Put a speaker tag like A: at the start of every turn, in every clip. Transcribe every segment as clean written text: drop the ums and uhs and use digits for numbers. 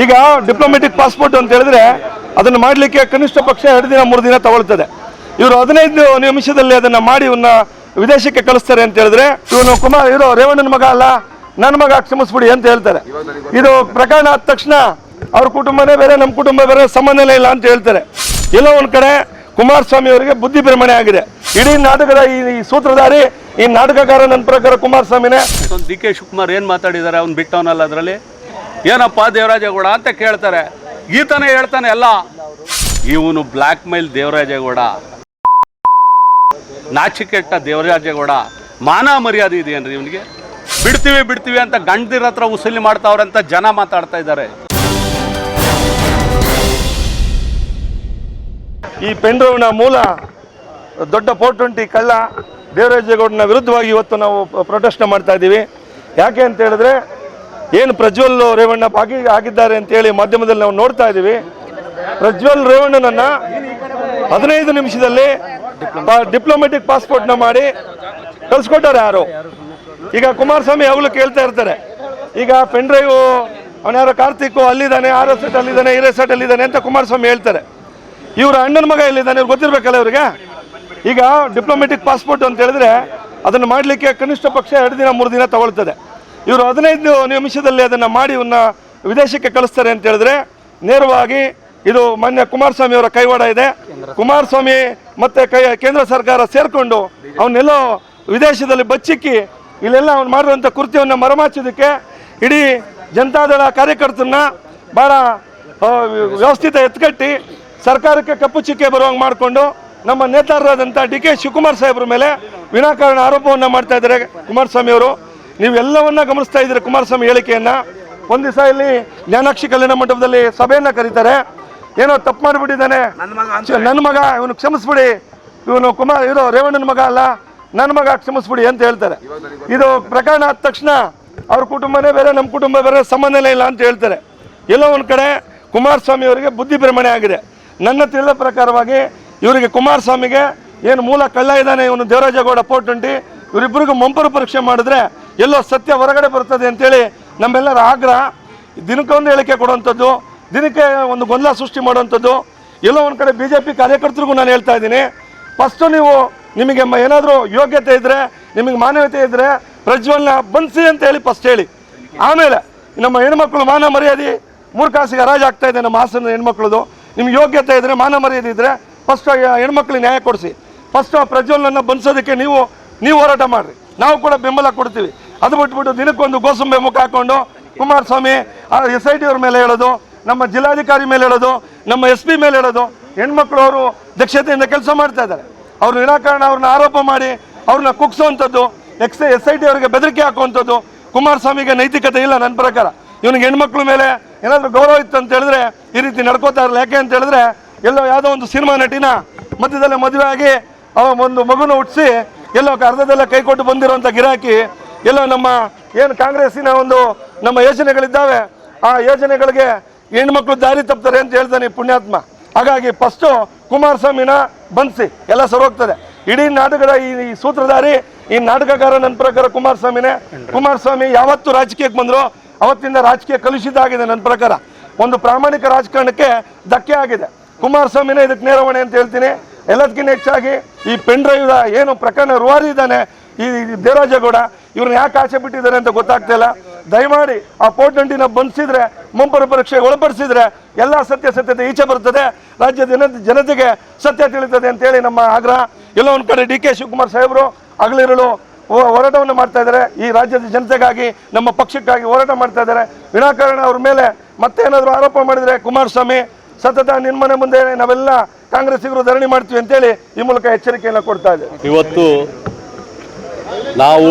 A: ಈಗ diplomatic passport ಅಂತ ಹೇಳಿದ್ರೆ ಅದನ್ನು ಮಾಡಲಿಕ್ಕೆ ಕನಿಷ್ಠ ಪಕ್ಷ 2 ದಿನ 3 ದಿನ ತಗೊಳ್ತದೆ. ಇವರು 15 ನಿಮಿಷದಲ್ಲಿ ಅದನ್ನು ಮಾಡಿ ಇವನ್ನ ವಿದೇಶಕ್ಕೆ ಕಳಿಸ್ತಾರೆ ಅಂತ ಹೇಳಿದ್ರೆ ಇವರು ರೇವಣ್ಣನ ಮಗ ಅಲ್ಲ, ನನ್ನ ಮಗ ಕ್ಷಮಿಸ್ಬಿಡಿ ಅಂತ ಹೇಳ್ತಾರೆ. ಇದು ಪ್ರಕರಣ ಆದ ತಕ್ಷಣ ಅವ್ರ ಕುಟುಂಬನೇ ಬೇರೆ, ನಮ್ಮ ಕುಟುಂಬ ಬೇರೆ, ಸಂಬಂಧನೇ ಇಲ್ಲ ಅಂತ ಹೇಳ್ತಾರೆ. ಎಲ್ಲೋ ಒಂದ್ ಕಡೆ ಕುಮಾರಸ್ವಾಮಿ ಅವರಿಗೆ ಬುದ್ಧಿ ಭ್ರಮಣೆ ಆಗಿದೆ. ಇಡೀ ನಾಟಕದ ಈ ಸೂತ್ರಧಾರಿ, ಈ ನಾಟಕಕಾರ ನನ್ನ ಪ್ರಕಾರ ಕುಮಾರಸ್ವಾಮಿನೇ.
B: ಡಿ ಕೆ ಶಿವಕುಮಾರ್ ಏನ್ ಮಾತಾಡಿದ್ದಾರೆ, ಅವ್ನು ಬಿಟ್ಟವನಲ್ಲ, ಅದರಲ್ಲಿ ಏನಪ್ಪ ದೇವರಾಜೇಗೌಡ ಅಂತ ಕೇಳ್ತಾರೆ. ಈತನೇ ಹೇಳ್ತಾನೆ ಎಲ್ಲ. ಇವನು ಬ್ಲ್ಯಾಕ್ ಮೇಲ್ ದೇವರಾಜೇಗೌಡ, ನಾಚಿಕೆಟ್ಟ ದೇವರಾಜೇಗೌಡ. ಮಾನ ಮರ್ಯಾದೆ ಇದೆಯೇನ್ರಿ ಇವನಿಗೆ? ಬಿಡ್ತೀವಿ ಅಂತ ಗಂಡದಿರ ಹತ್ರ ಉಸೂಲಿ ಮಾಡ್ತಾವ್ರಂತ ಜನ ಮಾತಾಡ್ತಾ ಇದ್ದಾರೆ.
A: ಈ ಪೆಂಡ್ರವ್ನ ಮೂಲ ದೊಡ್ಡ 420 ಕಳ್ಳ ದೇವರಾಜೇಗೌಡನ ವಿರುದ್ಧವಾಗಿ ಇವತ್ತು ನಾವು ಪ್ರೊಟೆಸ್ಟ್ ಮಾಡ್ತಾ ಇದ್ದೀವಿ. ಯಾಕೆ ಅಂತ ಹೇಳಿದ್ರೆ, ಏನು ಪ್ರಜ್ವಲ್ ರೇವಣ್ಣ ಆಗಿದ್ದಾರೆ ಅಂತೇಳಿ ಮಾಧ್ಯಮದಲ್ಲಿ ನಾವು ನೋಡ್ತಾ ಇದ್ದೀವಿ. ಪ್ರಜ್ವಲ್ ರೇವಣ್ಣನನ್ನ 15 ನಿಮಿಷದಲ್ಲಿ ಡಿಪ್ಲೊಮ್ಯಾಟಿಕ್ ಪಾಸ್ಪೋರ್ಟ್ನ ಮಾಡಿ ಕಳಿಸ್ಕೊಟ್ಟಾರೆ ಯಾರು. ಈಗ ಕುಮಾರಸ್ವಾಮಿ ಯಾವಾಗಲೂ ಕೇಳ್ತಾ ಇರ್ತಾರೆ, ಈಗ ಪೆನ್ ಡ್ರೈವ್ ಅವನ್ಯಾರೋ ಕಾರ್ತಿಕ್ ಅಲ್ಲಿದ್ದಾನೆ, ಆ ರೆಸಾರ್ಟ್ ಅಲ್ಲಿದ್ದಾನೆ, ಈ ರೆಸಾರ್ಟ್ ಅಲ್ಲಿದ್ದಾನೆ ಅಂತ ಕುಮಾರಸ್ವಾಮಿ ಹೇಳ್ತಾರೆ. ಇವರ ಅಣ್ಣನ ಮಗ ಎಲ್ಲಿದ್ದಾನೆ ಇವ್ರು ಗೊತ್ತಿರ್ಬೇಕಲ್ಲ ಇವ್ರಿಗೆ. ಈಗ ಡಿಪ್ಲೊಮ್ಯಾಟಿಕ್ ಪಾಸ್ಪೋರ್ಟ್ ಅಂತ ಹೇಳಿದ್ರೆ ಅದನ್ನು ಮಾಡಲಿಕ್ಕೆ ಕನಿಷ್ಠ ಪಕ್ಷ 2 ದಿನ 3 ದಿನ ತಗೊಳ್ತದೆ. ಇವರು 15 ನಿಮಿಷದಲ್ಲಿ ಅದನ್ನು ಮಾಡಿ ಇವನ್ನ ವಿದೇಶಕ್ಕೆ ಕಳಿಸ್ತಾರೆ ಅಂತ ಹೇಳಿದ್ರೆ ನೇರವಾಗಿ ಇದು ಮಾನ್ಯ ಕುಮಾರಸ್ವಾಮಿ ಅವರ ಕೈವಾಡ ಇದೆ. ಕುಮಾರಸ್ವಾಮಿ ಮತ್ತೆ ಕೇಂದ್ರ ಸರ್ಕಾರ ಸೇರ್ಕೊಂಡು ಅವನ್ನೆಲ್ಲೋ ವಿದೇಶದಲ್ಲಿ ಬಚ್ಚಿಕ್ಕಿ ಇಲ್ಲೆಲ್ಲ ಅವ್ನು ಮಾಡಿರುವಂಥ ಕೃತ್ಯವನ್ನು ಮರೆಮಾಚೋದಕ್ಕೆ ಇಡೀ ಜನತಾದಳ ಕಾರ್ಯಕರ್ತರನ್ನ ಭಾಳ ವ್ಯವಸ್ಥಿತ ಎತ್ಕಟ್ಟಿ ಸರ್ಕಾರಕ್ಕೆ ಕಪ್ಪು ಚಿಕ್ಕೆ ಬರುವಂಗೆ ಮಾಡಿಕೊಂಡು ನಮ್ಮ ನೇತಾರರಾದಂಥ ಡಿ ಕೆ ಶಿವಕುಮಾರ್ ಸಾಹೇಬ್ರ ಮೇಲೆ ವಿನಾಕಾರಣ ಆರೋಪವನ್ನು ಮಾಡ್ತಾ ಇದ್ದಾರೆ ಕುಮಾರಸ್ವಾಮಿ ಅವರು. ನೀವೆಲ್ಲವನ್ನ ಗಮನಿಸ್ತಾ ಇದ್ದೀರಿ ಕುಮಾರಸ್ವಾಮಿ ಹೇಳಿಕೆಯನ್ನು. ಒಂದು ದಿವಸ ಇಲ್ಲಿ ಜ್ಞಾನಾಕ್ಷಿ ಕಲ್ಯಾಣ ಮಂಟಪದಲ್ಲಿ ಸಭೆಯನ್ನು ಕರೀತಾರೆ. ಏನೋ ತಪ್ಪು ಮಾಡಿಬಿಟ್ಟಿದ್ದಾನೆ, ನನ್ನ ಮಗ ಇವನು ಕ್ಷಮಿಸ್ಬಿಡಿ, ಇವರು ರೇವಣ್ಣನ ಮಗ ಅಲ್ಲ, ನನ್ನ ಮಗ ಕ್ಷಮಿಸ್ಬಿಡಿ ಅಂತ ಹೇಳ್ತಾರೆ. ಇದು ಪ್ರಕರಣ ಆದ ತಕ್ಷಣ ಅವ್ರ ಕುಟುಂಬನೇ ಬೇರೆ, ನಮ್ಮ ಕುಟುಂಬ ಬೇರೆ, ಸಂಬಂಧನೇ ಇಲ್ಲ ಅಂತ ಹೇಳ್ತಾರೆ. ಎಲ್ಲೋ ಒಂದು ಕಡೆ ಕುಮಾರಸ್ವಾಮಿ ಅವರಿಗೆ ಬುದ್ಧಿ ಭ್ರಮಣೆ ಆಗಿದೆ. ನನ್ನ ತಿಳಿದ ಪ್ರಕಾರವಾಗಿ ಇವರಿಗೆ ಕುಮಾರಸ್ವಾಮಿಗೆ ಏನು ಮೂಲ ಕಳ್ಳ ಇದ್ದಾನೆ ಇವನು ದೇವರಾಜೇಗೌಡ 420, ಇವರಿಬ್ಬರಿಗೂ ಮಂಪರು ಪರೀಕ್ಷೆ ಮಾಡಿದ್ರೆ ಎಲ್ಲೋ ಸತ್ಯ ಹೊರಗಡೆ ಬರ್ತದೆ ಅಂತೇಳಿ ನಮ್ಮೆಲ್ಲರ ಆಗ್ರಹ. ದಿನಕ್ಕೊಂದು ಹೇಳಿಕೆ ಕೊಡುವಂಥದ್ದು, ದಿನಕ್ಕೆ ಒಂದು ಗೊಂದಲ ಸೃಷ್ಟಿ ಮಾಡುವಂಥದ್ದು. ಎಲ್ಲೋ ಒಂದು ಕಡೆ BJP ಕಾರ್ಯಕರ್ತರಿಗೂ ನಾನು ಹೇಳ್ತಾ ಇದ್ದೀನಿ, ಫಸ್ಟು ನಿಮಗೆ ಏನಾದರೂ ಯೋಗ್ಯತೆ ಇದ್ದರೆ, ನಿಮಗೆ ಮಾನವೀಯತೆ ಇದ್ದರೆ ಪ್ರಜ್ವಲ್ನ ಬಂಧಿಸಿ ಅಂತ ಹೇಳಿ ಫಸ್ಟ್ ಹೇಳಿ. ಆಮೇಲೆ ನಮ್ಮ ಹೆಣ್ಮಕ್ಳು ಮಾನ ಮರ್ಯಾದೆ 3 ಕಾಸಿಗೆ ಹರಾಜು ಆಗ್ತಾ ಇದೆ ನಮ್ಮ ಹಾಸನ ಹೆಣ್ಮಕ್ಳದು. ನಿಮ್ಗೆ ಯೋಗ್ಯತೆ ಇದ್ದರೆ, ಮಾನ ಮರ್ಯಾದೆ ಇದ್ದರೆ ಫಸ್ಟ್ ಹೆಣ್ಮಕ್ಳಿಗೆ ನ್ಯಾಯ ಕೊಡಿಸಿ. ಫಸ್ಟ್ ಪ್ರಜ್ವಲ್ನನ್ನು ಬಂಧಿಸೋದಕ್ಕೆ ನೀವು ಹೋರಾಟ ಮಾಡಿರಿ, ನಾವು ಕೂಡ ಬೆಂಬಲ ಕೊಡ್ತೀವಿ. ಅದು ಬಿಟ್ಬಿಟ್ಟು ದಿನಕ್ಕೊಂದು ಗೋಸಂಬೆ ಮುಖ ಹಾಕ್ಕೊಂಡು ಕುಮಾರಸ್ವಾಮಿ SIT ಅವ್ರ ಮೇಲೆ ಹೇಳೋದು, ನಮ್ಮ ಜಿಲ್ಲಾಧಿಕಾರಿ ಮೇಲೆ ಹೇಳೋದು, ನಮ್ಮ SP ಮೇಲೆ ಹೇಳೋದು. ಹೆಣ್ಮಕ್ಳು ಅವರು ದಕ್ಷತೆಯಿಂದ ಕೆಲಸ ಮಾಡ್ತಾ ಇದ್ದಾರೆ. ಅವ್ರು ವಿನಾಕಾರಣ ಅವ್ರನ್ನ ಆರೋಪ ಮಾಡಿ ಅವ್ರನ್ನ ಕುಗ್ಸುವಂಥದ್ದು, SIT ಅವರಿಗೆ ಬೆದರಿಕೆ ಹಾಕುವಂಥದ್ದು. ಕುಮಾರಸ್ವಾಮಿಗೆ ನೈತಿಕತೆ ಇಲ್ಲ ನನ್ನ ಪ್ರಕಾರ. ಇವನಿಗೆ ಹೆಣ್ಮಕ್ಳ ಮೇಲೆ ಏನಾದರೂ ಗೌರವ ಇತ್ತು ಅಂತ ಹೇಳಿದ್ರೆ ಈ ರೀತಿ ನಡ್ಕೋತಾ ಇರಲ್ಲ. ಯಾಕೆ ಅಂತ ಹೇಳಿದ್ರೆ ಎಲ್ಲೋ ಯಾವುದೋ ಒಂದು ಸಿನಿಮಾ ನಟಿನ ಮಧ್ಯದಲ್ಲೇ ಮದುವೆ ಆಗಿ ಒಂದು ಮಗುನ ಹುಟ್ಟಿಸಿ ಎಲ್ಲೋ ಅರ್ಧದಲ್ಲೇ ಕೈ ಕೊಟ್ಟು ಬಂದಿರುವಂಥ ಗಿರಾಕಿ ಎಲ್ಲೋ ನಮ್ಮ ಏನು ಕಾಂಗ್ರೆಸ್ಸಿನ ನಮ್ಮ ಯೋಜನೆಗಳಿದ್ದಾವೆ, ಆ ಯೋಜನೆಗಳಿಗೆ ಹೆಣ್ಮಕ್ಳು ದಾರಿ ತಪ್ತಾರೆ ಅಂತ ಹೇಳ್ತಾನೆ ಪುಣ್ಯಾತ್ಮ. ಹಾಗಾಗಿ ಫಸ್ಟು ಕುಮಾರಸ್ವಾಮಿನ ಬಂಧಿಸಿ, ಎಲ್ಲ ಸರೋಗ್ತದೆ. ಇಡೀ ನಾಟಕದ ಈ ಸೂತ್ರಧಾರಿ, ಈ ನಾಟಕಕಾರ ನನ್ನ ಪ್ರಕಾರ ಕುಮಾರಸ್ವಾಮಿನೇ. ಕುಮಾರಸ್ವಾಮಿ ಯಾವತ್ತು ರಾಜಕೀಯಕ್ಕೆ ಬಂದರು ಅವತ್ತಿಂದ ರಾಜಕೀಯ ಕಲುಷಿತ ಆಗಿದೆ ನನ್ನ ಪ್ರಕಾರ. ಒಂದು ಪ್ರಾಮಾಣಿಕ ರಾಜಕಾರಣಕ್ಕೆ ಧಕ್ಕೆ ಆಗಿದೆ. ಕುಮಾರಸ್ವಾಮಿನೇ ಇದಕ್ಕೆ ನೇರವಣೆ ಅಂತ ಹೇಳ್ತೀನಿ. ಎಲ್ಲದಕ್ಕಿಂತ ಹೆಚ್ಚಾಗಿ ಈ ಪೆನ್ ಡ್ರೈವ್ ಏನು ಪ್ರಕರಣ ರೂವಾರಿ ಇದ್ದಾನೆ ಈ ದೇವರಾಜೇಗೌಡ, ಇವ್ರನ್ನ ಯಾಕೆ ಆಚೆ ಬಿಟ್ಟಿದ್ದಾರೆ ಅಂತ ಗೊತ್ತಾಗ್ತಾ ಇಲ್ಲ. ದಯಮಾಡಿ ಆ 420ನ ಬಂಧಿಸಿದ್ರೆ, ಮಂಪರು ಪರೀಕ್ಷೆಗೆ ಒಳಪಡಿಸಿದ್ರೆ ಎಲ್ಲ ಸತ್ಯತೆ ಈಚೆ ಬರ್ತದೆ, ರಾಜ್ಯದ ಜನತೆಗೆ ಸತ್ಯ ತಿಳಿತದೆ ಅಂತೇಳಿ ನಮ್ಮ ಆಗ್ರಹ. ಎಲ್ಲೋ ಒಂದು ಕಡೆ ಡಿ ಕೆ ಶಿವಕುಮಾರ್ ಸಾಹೇಬರು ಹಗಲಿರುಳು ಹೋರಾಟವನ್ನು ಮಾಡ್ತಾ ಇದ್ದಾರೆ. ಈ ರಾಜ್ಯದ ಜನತೆಗಾಗಿ, ನಮ್ಮ ಪಕ್ಷಕ್ಕಾಗಿ ಹೋರಾಟ ಮಾಡ್ತಾ ಇದ್ದಾರೆ. ವಿನಾಕಾರಣ ಅವ್ರ ಮೇಲೆ ಮತ್ತೆ ಏನಾದರೂ ಆರೋಪ ಮಾಡಿದರೆ ಕುಮಾರಸ್ವಾಮಿ ಸತತ ನಿನ್ಮನೆ ಮುಂದೆ ನಾವೆಲ್ಲ ಕಾಂಗ್ರೆಸ್ಸಿಗರು ಧರಣಿ ಮಾಡ್ತೀವಿ ಅಂತೇಳಿ ಈ ಮೂಲಕ ಎಚ್ಚರಿಕೆಯನ್ನು ಕೊಡ್ತಾ ಇದ್ದೇವೆ.
B: ಇವತ್ತು ನಾವು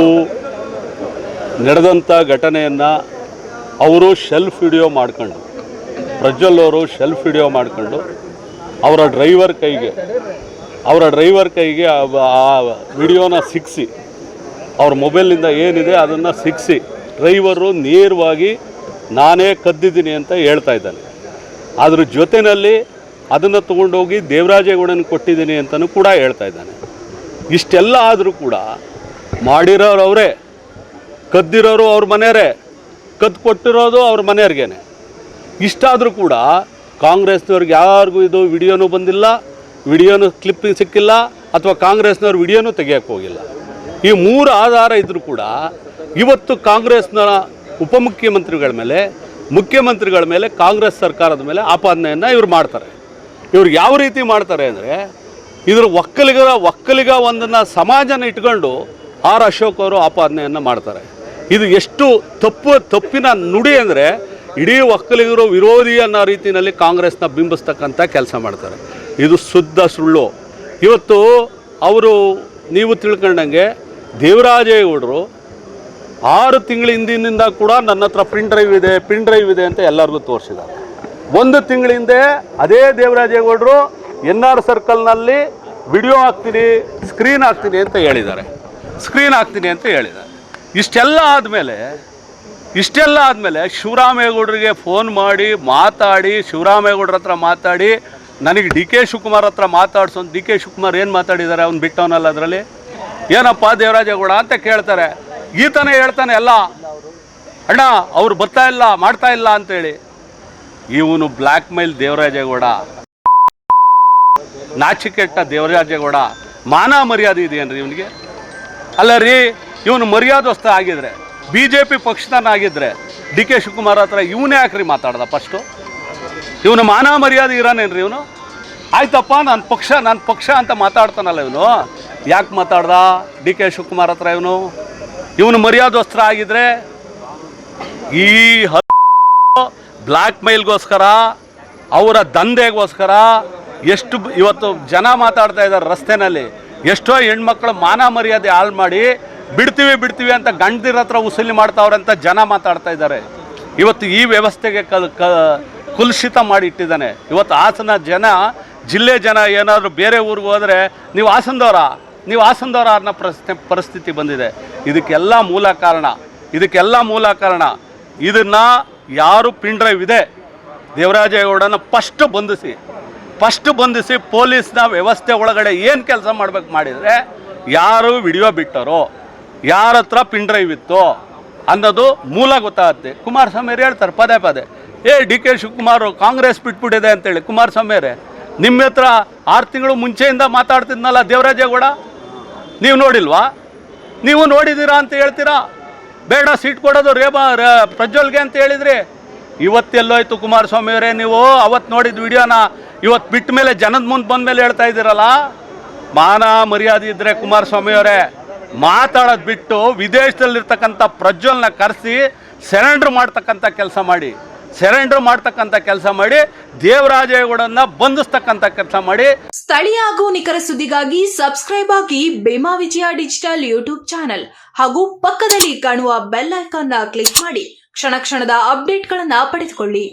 B: ನಡೆದಂಥ ಘಟನೆಯನ್ನು ಅವರು ಶೆಲ್ಫ್ ವಿಡಿಯೋ ಮಾಡ್ಕೊಂಡು, ಪ್ರಜ್ವಲ್ ಅವರು ಶೆಲ್ಫ್ ವಿಡಿಯೋ ಮಾಡ್ಕೊಂಡು ಅವರ ಡ್ರೈವರ್ ಕೈಗೆ ಆ ವಿಡಿಯೋನ ಸಿಕ್ಕಿಸಿ, ಅವ್ರ ಮೊಬೈಲ್ನಿಂದ ಏನಿದೆ ಅದನ್ನು ಸಿಕ್ಕಿಸಿ ಡ್ರೈವರು ನೇರವಾಗಿ ನಾನೇ ಕದ್ದಿದ್ದೀನಿ ಅಂತ ಹೇಳ್ತಾ ಇದ್ದಾನೆ. ಅದ್ರ ಜೊತೆಯಲ್ಲಿ ಅದನ್ನು ತೊಗೊಂಡೋಗಿ ದೇವರಾಜೇಗೌಡನ ಕೊಟ್ಟಿದ್ದೀನಿ ಅಂತಲೂ ಕೂಡ ಹೇಳ್ತಾ ಇದ್ದಾನೆ. ಇಷ್ಟೆಲ್ಲ ಆದರೂ ಕೂಡ ಮಾಡಿರೋರು ಅವರೇ, ಕದ್ದಿರೋರು ಅವ್ರ ಮನೆಯವರೇ, ಕದ್ದು ಕೊಟ್ಟಿರೋದು ಅವ್ರ ಮನೆಯವ್ರಿಗೇನೆ. ಇಷ್ಟಾದರೂ ಕೂಡ ಕಾಂಗ್ರೆಸ್ನವ್ರಿಗೆ ಯಾರಿಗೂ ಇದು ವಿಡಿಯೋನೂ ಬಂದಿಲ್ಲ, ವಿಡಿಯೋನು ಕ್ಲಿಪ್ಪಿಂಗ್ ಸಿಕ್ಕಿಲ್ಲ, ಅಥವಾ ಕಾಂಗ್ರೆಸ್ನವ್ರು ವಿಡಿಯೋನೂ ತೆಗಿಯೋಕ್ಕೆ ಹೋಗಿಲ್ಲ. ಈ 3 ಆಧಾರ ಇದ್ದರೂ ಕೂಡ ಇವತ್ತು ಕಾಂಗ್ರೆಸ್ನ ಉಪಮುಖ್ಯಮಂತ್ರಿಗಳ ಮೇಲೆ, ಮುಖ್ಯಮಂತ್ರಿಗಳ ಮೇಲೆ, ಕಾಂಗ್ರೆಸ್ ಸರ್ಕಾರದ ಮೇಲೆ ಆಪಾದನೆಯನ್ನು ಇವ್ರು ಮಾಡ್ತಾರೆ. ಇವ್ರು ಯಾವ ರೀತಿ ಮಾಡ್ತಾರೆ ಅಂದರೆ, ಇದ್ರ ಒಕ್ಕಲಿಗ ಒಂದನ್ನು ಸಮಾಜನ ಇಟ್ಕೊಂಡು ಆರ್ ಅಶೋಕ್ ಅವರು ಆಪಾದನೆಯನ್ನು ಮಾಡ್ತಾರೆ. ಇದು ಎಷ್ಟು ತಪ್ಪಿನ ನುಡಿ ಅಂದರೆ, ಇಡೀ ಒಕ್ಕಲಿಗರು ವಿರೋಧಿ ಅನ್ನೋ ರೀತಿಯಲ್ಲಿ ಕಾಂಗ್ರೆಸ್ನ ಬಿಂಬಿಸ್ತಕ್ಕಂಥ ಕೆಲಸ ಮಾಡ್ತಾರೆ. ಇದು ಶುದ್ಧ ಸುಳ್ಳು. ಇವತ್ತು ಅವರು ನೀವು ತಿಳ್ಕೊಂಡಂಗೆ ದೇವರಾಜೇಗೌಡರು 6 ತಿಂಗಳ ಹಿಂದಿನಿಂದ ಕೂಡ ನನ್ನ ಹತ್ರ ಪಿನ್ ಡ್ರೈವ್ ಇದೆ ಅಂತ ಎಲ್ಲರಿಗೂ ತೋರಿಸಿದ್ದಾರೆ. 1 ತಿಂಗಳ ಹಿಂದೆ ಅದೇ ದೇವರಾಜೇಗೌಡರು NR ಸರ್ಕಲ್ನಲ್ಲಿ ವಿಡಿಯೋ ಹಾಕ್ತೀನಿ, ಸ್ಕ್ರೀನ್ ಹಾಕ್ತೀನಿ ಅಂತ ಹೇಳಿದ್ದಾರೆ. ಇಷ್ಟೆಲ್ಲ ಆದಮೇಲೆ ಶಿವರಾಮೇಗೌಡರಿಗೆ ಫೋನ್ ಮಾಡಿ ಶಿವರಾಮೇಗೌಡರ ಹತ್ರ ಮಾತಾಡಿ ನನಗೆ DK ಶಿವಕುಮಾರ್ ಹತ್ರ ಮಾತಾಡ್ಸೋದು. DK ಶಿವಕುಮಾರ್ ಏನು ಮಾತಾಡಿದ್ದಾರೆ, ಅವ್ನು ಬಿಟ್ಟವನಲ್ಲ ಅದರಲ್ಲಿ, ಏನಪ್ಪ ದೇವರಾಜೇಗೌಡ ಅಂತ ಕೇಳ್ತಾರೆ. ಈತನೇ ಹೇಳ್ತಾನೆ ಎಲ್ಲ, ಅಣ್ಣ ಅವ್ರು ಬರ್ತಾ ಇಲ್ಲ, ಮಾಡ್ತಾ ಇಲ್ಲ ಅಂತೇಳಿ. ಇವನು ಬ್ಲ್ಯಾಕ್ ಮೇಲ್ ದೇವರಾಜೇಗೌಡ, ನಾಚಿಕೆಟ್ಟ ದೇವರಾಜೇಗೌಡ. ಮಾನ ಮರ್ಯಾದೆ ಇದೆಯೇನ್ರಿ ಇವನಿಗೆ? ಅಲ್ಲ ರೀ, ಇವನು ಮರ್ಯಾದಸ್ಥ ಆಗಿದ್ರೆ, BJP ಪಕ್ಷದನಾಗಿದ್ದರೆ DK ಶಿವಕುಮಾರ್ ಹತ್ರ ಇವನೇ ಯಾಕ್ರಿ ಮಾತಾಡ್ದ ಫಸ್ಟು? ಇವನು ಮಾನ ಮರ್ಯಾದೆ ಇರೋನೇನ್ರಿ ಇವನು? ಆಯ್ತಪ್ಪ, ನನ್ನ ಪಕ್ಷ ಅಂತ ಮಾತಾಡ್ತಾನಲ್ಲ ಇವನು, ಯಾಕೆ ಮಾತಾಡ್ದ DK ಶಿವಕುಮಾರ್ ಹತ್ರ? ಇವನು ಮರ್ಯಾದಸ್ತ್ರ ಆಗಿದ್ರೆ ಈ ಬ್ಲ್ಯಾಕ್ ಮೇಲ್ಗೋಸ್ಕರ, ಅವರ ದಂಧೆಗೋಸ್ಕರ ಎಷ್ಟು ಇವತ್ತು ಜನ ಮಾತಾಡ್ತಾ ಇದ್ದಾರೆ ರಸ್ತೆನಲ್ಲಿ. ಎಷ್ಟೋ ಹೆಣ್ಮಕ್ಳು ಮಾನ ಮರ್ಯಾದೆ ಹಾಳು ಮಾಡಿ ಬಿಡ್ತೀವಿ ಅಂತ ಗಂಡದಿರ ಹತ್ರ ಉಸೂಲಿ ಮಾಡ್ತಾವ್ರಂತ ಜನ ಮಾತಾಡ್ತಾ ಇದ್ದಾರೆ. ಇವತ್ತು ಈ ವ್ಯವಸ್ಥೆಗೆ ಕುಲುಷಿತ ಮಾಡಿ ಇಟ್ಟಿದ್ದಾನೆ. ಇವತ್ತು ಹಾಸನ ಜಿಲ್ಲೆ ಜನ ಏನಾದರೂ ಬೇರೆ ಊರಿಗೆ ಹೋದರೆ ನೀವು ಹಾಸನದವರ ಅನ್ನೋ ಪರಿಸ್ಥಿತಿ ಬಂದಿದೆ. ಇದಕ್ಕೆಲ್ಲ ಮೂಲ ಕಾರಣ ಇದನ್ನು ಯಾರು ಪಿನ್ ಡ್ರೈವ್ ಇದೆ ದೇವರಾಜೇಗೌಡನ ಫಸ್ಟ್ ಬಂಧಿಸಿ ಪೊಲೀಸ್ನ ವ್ಯವಸ್ಥೆ ಒಳಗಡೆ ಏನು ಕೆಲಸ ಮಾಡಿದರೆ, ಯಾರು ವಿಡಿಯೋ ಬಿಟ್ಟರೋ, ಯಾರ ಹತ್ರ ಪಿನ್ ಡ್ರೈವ್ ಇತ್ತು ಅನ್ನೋದು ಮೂಲ ಗೊತ್ತಾಗುತ್ತೆ. ಕುಮಾರಸ್ವಾಮಿ ಹೇಳ್ತಾರೆ ಪದೇ DK ಶಿವಕುಮಾರ್ ಕಾಂಗ್ರೆಸ್ ಬಿಟ್ಬಿಟ್ಟಿದೆ ಅಂತೇಳಿ. ಕುಮಾರಸ್ವಾಮಿಯವರೇ, ನಿಮ್ಮ ಹತ್ರ 6 ತಿಂಗಳು ಮುಂಚೆಯಿಂದ ಮಾತಾಡ್ತಿದ್ನಲ್ಲ ದೇವರಾಜೇಗೌಡ, ನೀವು ನೋಡಿಲ್ವಾ? ನೀವು ನೋಡಿದ್ದೀರಾ ಅಂತ ಹೇಳ್ತೀರಾ? ಬೇಡ ಸೀಟ್ ಕೊಡೋದು ಪ್ರಜ್ವಲ್ಗೆ ಅಂತ ಹೇಳಿದ್ರಿ. ಇವತ್ತೆಲ್ಲೋಯ್ತು ಕುಮಾರಸ್ವಾಮಿಯವರೇ? ನೀವು ಅವತ್ತು ನೋಡಿದ ವಿಡಿಯೋನ ಇವತ್ತು ಬಿಟ್ಟ ಮೇಲೆ, ಜನದ ಮುಂದೆ ಬಂದ ಮೇಲೆ ಹೇಳ್ತಾ ಇದ್ದೀರಲ್ಲ. ಮಾನ ಮರ್ಯಾದೆ ಇದ್ದರೆ ಕುಮಾರಸ್ವಾಮಿಯವರೇ ಮಾತಾಡೋದು ಬಿಟ್ಟು ವಿದೇಶದಲ್ಲಿರ್ತಕ್ಕಂಥ ಪ್ರಜ್ವಲ್ನ ಕರೆಸಿ ಸರೆಂಡರ್ ಮಾಡ್ತಕ್ಕಂಥ ಕೆಲಸ ಮಾಡಿ ದೇವರಾಜೇಗೌಡನ್ನ ಬಂಧಿಸ್ತಕ್ಕಂಥ ಕೆಲಸ ಮಾಡಿ.
C: ಸ್ಥಳೀಯ ಹಾಗೂ ನಿಖರ ಸುದ್ದಿಗಾಗಿ ಸಬ್ಸ್ಕ್ರೈಬ್ ಆಗಿ ಬೇಮಾ ವಿಜಯ ಡಿಜಿಟಲ್ ಯೂಟ್ಯೂಬ್ ಚಾನೆಲ್ ಹಾಗೂ ಪಕ್ಕದಲ್ಲಿ ಕಾಣುವ ಬೆಲ್ ಐಕಾನ್ ಕ್ಲಿಕ್ ಮಾಡಿ ಕ್ಷಣದ ಅಪ್ಡೇಟ್ಗಳನ್ನು ಪಡೆದುಕೊಳ್ಳಿ.